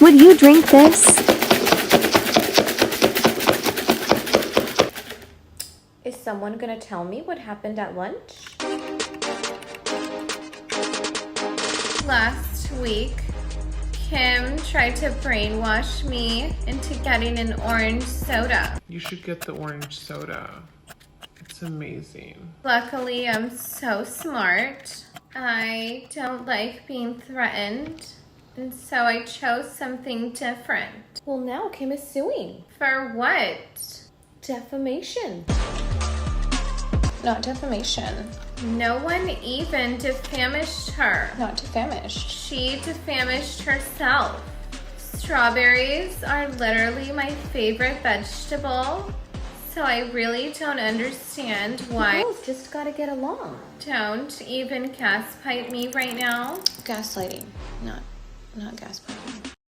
Would you drink this? Is someone gonna tell me what happened at lunch? Last week, Kim tried to brainwash me into getting an orange soda. You should get the orange soda. It's amazing. Luckily, I'm so smart. I don't like being threatened, and so I chose something different. Well, now Kim is suing. For what? Defamation. Not defamation. No one even defamished her. Not defamished. She defamished herself. Strawberries are literally my favorite vegetable, so I really don't understand why. Girls just gotta get along. Don't even gaslight me right now. Gaslighting, not gaspiping.